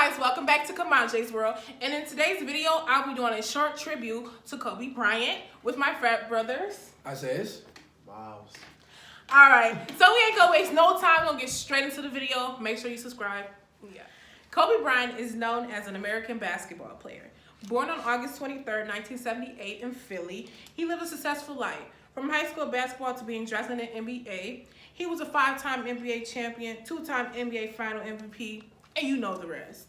guys, welcome back to Kamanje's World. And in today's video, I'll be doing a short tribute to Kobe Bryant with my frat brothers. Isaiah. Miles. Alright, so we ain't gonna waste no time. We're gonna get straight into the video. Make sure you subscribe. Yeah. Kobe Bryant is known as an American basketball player. Born on August 23rd, 1978 in Philly, he lived a successful life. From high school basketball to being drafted in the NBA, he was a 5-time NBA champion, 2-time NBA Final MVP, and you know the rest.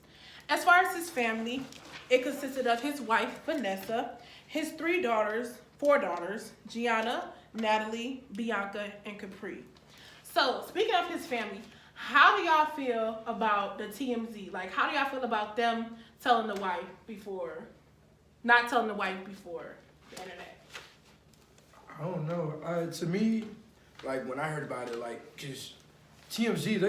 As far as his family, it consisted of his wife, Vanessa, his 4 daughters, Gianna, Natalie, Bianca, and Capri. So, speaking of his family, how do y'all feel about the TMZ? Like, how do y'all feel about them telling the wife before, not telling the wife before the internet? I don't know. To me, like when I heard about it, like just TMZ,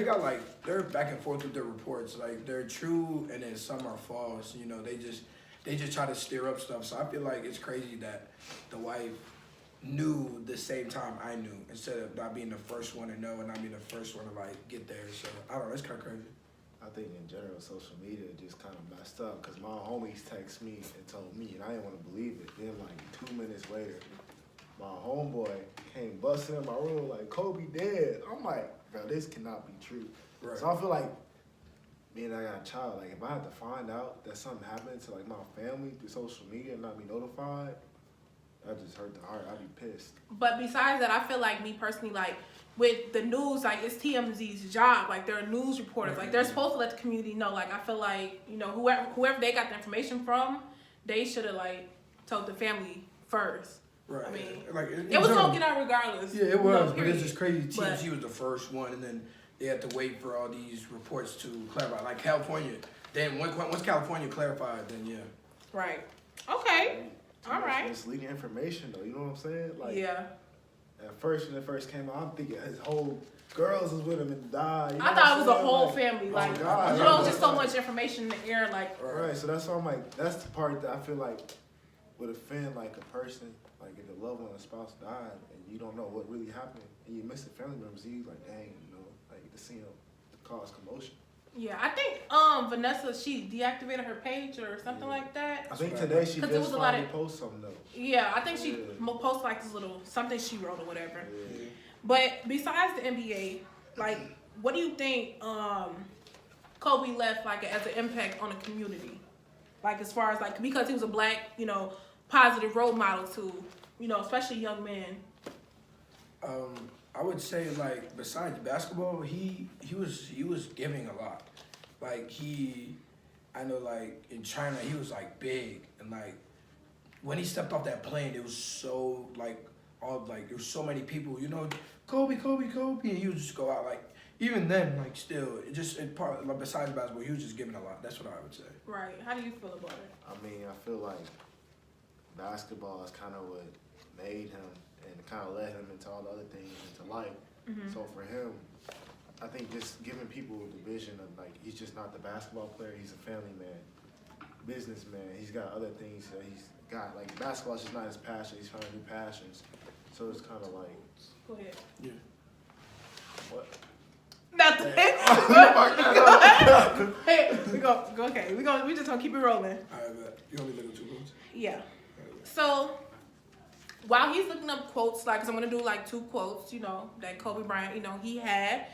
they're back and forth with their reports. Like they're true, and then some are false. You know, they just try to stir up stuff. So I feel like it's crazy that the wife knew the same time I knew, instead of not being the first one to know and not being the first one to like get there. So I don't know. It's kind of crazy. I think in general, social media just kind of messed up because my homies text me and told me, and I didn't want to believe it. Then like 2 minutes later, my homeboy came busting in my room like, Kobe dead. I'm like, bro, this cannot be true. Right. So I feel like, being I got a child, like if I had to find out that something happened to like my family through social media and not be notified, that just hurt the heart. I'd be pissed. But besides that, I feel like me personally, like with the news, like it's TMZ's job. Like they're news reporters. Like they're supposed to let the community know. Like I feel like, you know, whoever they got the information from, they should have like told the family first. Right. I mean, like it was gonna get out regardless. Yeah, it was, No, but it's just crazy. But TMZ was the first one, and then they had to wait for all these reports to clarify. Like California, then once California clarified, then yeah. right. Okay. Too All much right. misleading information though. You know what I'm saying? Like, Yeah. At first, when it first came out, I'm thinking his whole girls was with him and died. You know I thought it was a what I'm whole saying? family. Oh, Like God. you know, just so much information in the air. Like Right, so that's why I'm like, that's the part that I feel like would offend like a person, like if a loved one, a spouse died, and you don't know what really happened, and you miss the family members, you like, dang, you know, like to see them cause commotion. yeah, I think Vanessa, she deactivated her page or something like that. I think today she 'Cause it was just a lot finally of- posted something though. Yeah, I think she Yeah. posted like this little something she wrote or whatever. Yeah. But besides the NBA, like, what do you think Kobe left like as an impact on the community? Like as far as like because he was a black, you know, positive role model to, you know, especially young men. I would say like besides basketball, he was giving a lot. Like I know like in China he was like big, and like when he stepped off that plane, it was so like there was so many people, you know, Kobe, and he would just go out like even then like still like besides basketball he was just giving a lot. That's what I would say. Right. How do you feel about it? I mean, I feel like basketball is kind of what made him and kind of led him into all the other things into life. Mm-hmm. So for him, I think just giving people the vision of like he's just not the basketball player, he's a family man, businessman. He's got other things that he's got. Like basketball is just not his passion. He's finding new passions. So it's kind of like, Go ahead. Yeah. what? Nothing. Hey, we go. Okay, we just gonna keep it rolling. Alright, but you only look at 2 quotes. Yeah. So while he's looking up quotes, like, 'cause I'm gonna do like 2 quotes, you know, that Kobe Bryant, you know, he had.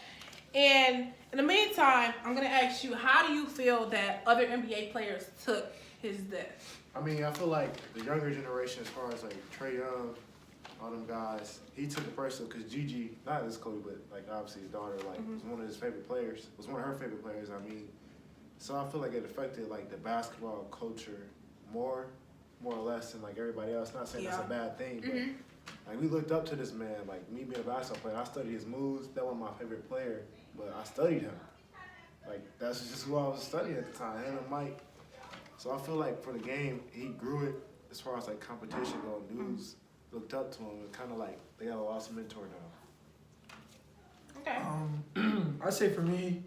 And in the meantime, I'm gonna ask you, how do you feel that other NBA players took his death? I mean, I feel like the younger generation, as far as like Trae Young, all them guys, he took it personal because Gigi, not his Kobe, but like obviously his daughter, like was one of his favorite players, was one of her favorite players. I mean, so I feel like it affected like the basketball culture more or less than like everybody else. Not saying that's a bad thing, but like we looked up to this man. Like me being a basketball player, I studied his moves. That was my favorite player, but I studied him. Like that's just who I was studying at the time, him and Mike. So I feel like for the game, he grew it as far as like competition go. Dudes looked up to him and kind of like they got a awesome mentor now. Okay. I'd say for me,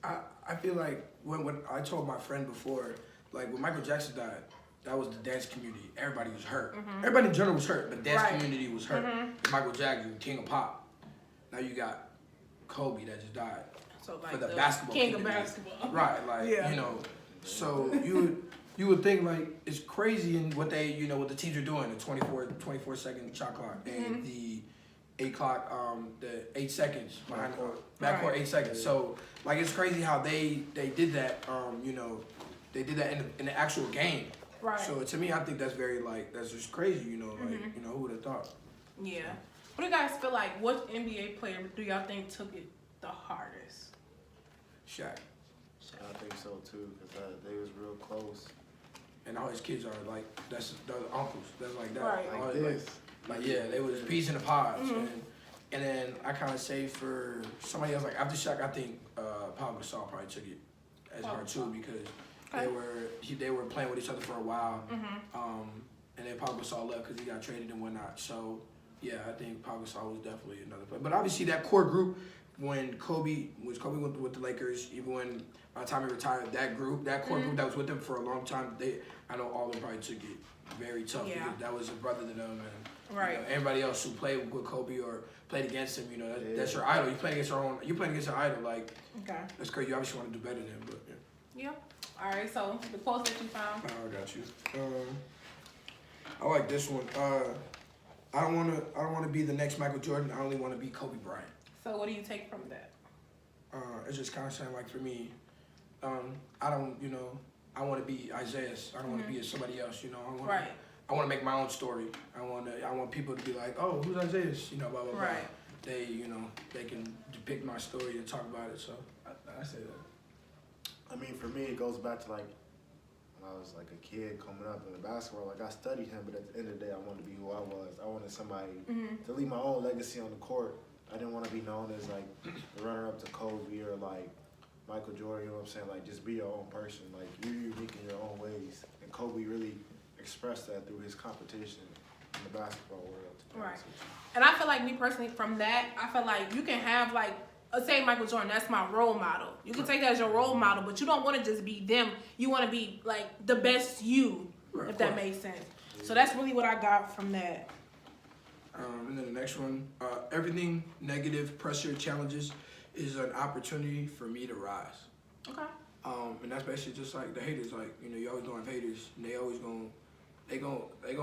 I feel like when I told my friend before, like when Michael Jackson died, that was the dance community. Everybody was hurt. Everybody in general was hurt, but dance community was hurt. Michael Jackson, king of pop. Now you got Kobe that just died. So like for the basketball king of community. basketball. Right, like you know. So you would think like it's crazy in what they what the teams are doing, the 24 second shot clock and the 8 clock, the 8 seconds behind backcourt 8 seconds. So like it's crazy how they did that. They did that in the actual game. Right. So to me, I think that's very that's just crazy. Who would have thought? Yeah. What do you guys feel like? What NBA player do y'all think took it the hardest? Shaq. I think so too, because they was real close. And all his kids are like they're uncles. That's like that. Right. Like this. They was peas in the pods. And then I kind of say for somebody else, like after Shaq, I think Pau Gasol probably took it as hard too because they were playing with each other for a while. And then Pau Gasol left because he got traded and whatnot. So yeah, I think Pau Gasol was definitely another player. But obviously that core group when Kobe went with the Lakers, even when by the time he retired, that core group that was with him for a long time, I know all of them probably took it very tough. Yeah. That was a brother to them, and right. Everybody else who played with Kobe or played against him, that's your idol. You playing against your idol, like that's crazy. You obviously want to do better than him, but yeah. All right. So the quotes that you found. I got you. I like this one. I don't want to be the next Michael Jordan. I only want to be Kobe Bryant. So what do you take from that? It's just kind of saying like for me, I don't, I want to be Isaiah. I don't want to be somebody else. I want to make my own story. I want people to be like, oh, who's Isaiah? Blah blah blah. Right. They, they can depict my story and talk about it. So I say that. I mean, for me, it goes back to like when I was like a kid coming up in the basketball. Like I studied him, but at the end of the day, I wanted to be who I was. I wanted somebody to leave my own legacy on the court. I didn't want to be known as like the runner-up to Kobe or like Michael Jordan. You know what I'm saying? Like just be your own person. Like you're unique in your own ways. And Kobe really expressed that through his competition in the basketball world. Right. And I feel like me personally, from that, I feel like you can have like, say Michael Jordan, that's my role model. You can take that as your role model, but you don't want to just be them. You want to be like the best you, if that makes sense. So that's really what I got from that. And then the next one, everything negative, pressure, challenges is an opportunity for me to rise. Okay. And that's basically just like the haters. Like you always gonna have haters, and they always gonna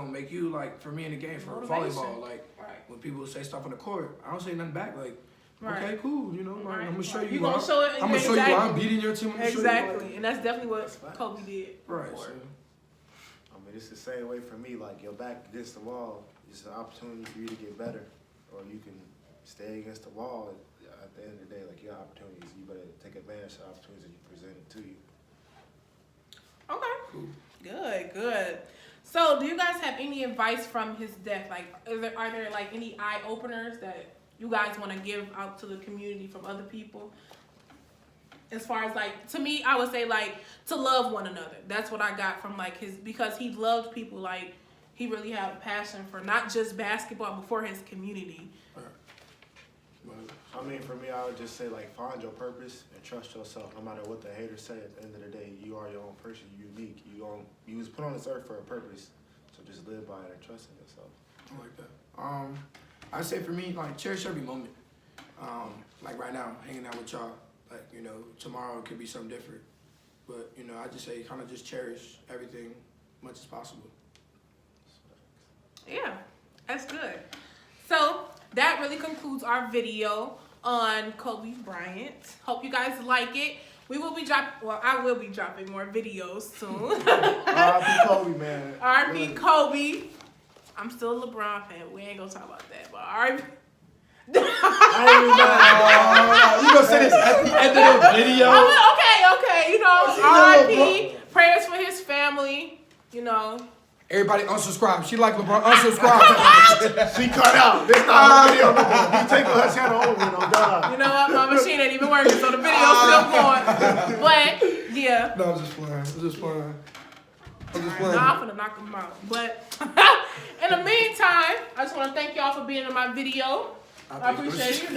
make you like for me in the game for volleyball. Like when people say stuff on the court, I don't say nothing back. Like okay, cool. Like, I'm gonna show you. I'm gonna show you why I'm beating your team. Exactly, and that's definitely what Kobe did. Right. So. I mean, it's the same way for me. Like your back against the wall. It's an opportunity for you to get better, or you can stay against the wall. At the end of the day, like your opportunities, you better take advantage of the opportunities that you presented to you. Okay, cool. Good. So, do you guys have any advice from his death? Like, are there like any eye openers that you guys want to give out to the community from other people? As far as like, to me, I would say like to love one another. That's what I got from like because he loved people like. He really had a passion for not just basketball, but for his community. I mean, for me, I would just say, like, find your purpose and trust yourself. No matter what the haters say, at the end of the day, you are your own person. You're unique. You was put on this earth for a purpose. So just live by it and trust in yourself. I like that. I say for me, like, cherish every moment. Like right now, hanging out with y'all. Like, tomorrow it could be something different. But, I just say kind of just cherish everything as much as possible. Yeah, that's good. So that really concludes our video on Kobe Bryant. Hope you guys like it. I will be dropping more videos soon. R.I.P. Kobe, man. R.I.P. Kobe. I'm still a LeBron fan. We ain't gonna talk about that, but R.I.P. You gonna say this at the end of the video? Okay. R.I.P. Prayers for his family. Everybody unsubscribe. She like LeBron. Unsubscribe. She cut out. This not a video no more. You take her channel over, no God. You know what? My machine ain't even working, so the video's still going. But yeah. No, I'm just playing. No, I'm gonna knock them out. But in the meantime, I just want to thank y'all for being in my video. I appreciate it.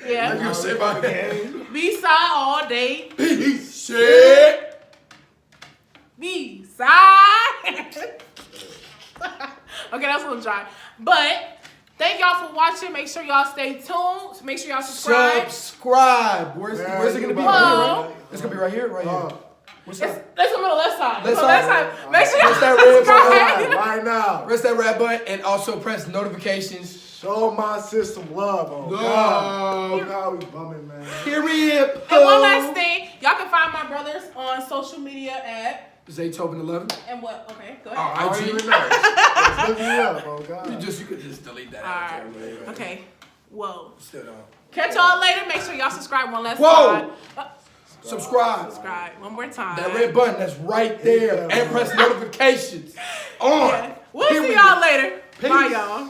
Yeah. You gonna say my name? BSIG all day. Shit. BSIG. Okay, that's a little dry. But Thank y'all for watching. Make sure y'all stay tuned. Make sure y'all subscribe. Subscribe. Where's it gonna be? Right here, right? It's gonna be right here, right here. What's It's up? on the left side. Left Left side. side. Make sure y'all Press that red subscribe. button Right now. Press that red button and also press notifications. Show my system love. Oh, Love. God. Oh, God, we bumming, man. Period. And one last thing, y'all can find my brothers on social media at Zaytoven11. and what? Okay, go Oh, ahead. I don't IG. even know. Just look me up. Oh, God. You could just delete that. All out right. there, man. Okay. Whoa. Still don't. Catch y'all later. Make sure y'all subscribe one last Whoa. time. Subscribe. Subscribe one more time. That red button that's right there. And press notifications. On. Yeah. We'll see Period. y'all later. Bye, Peace. y'all.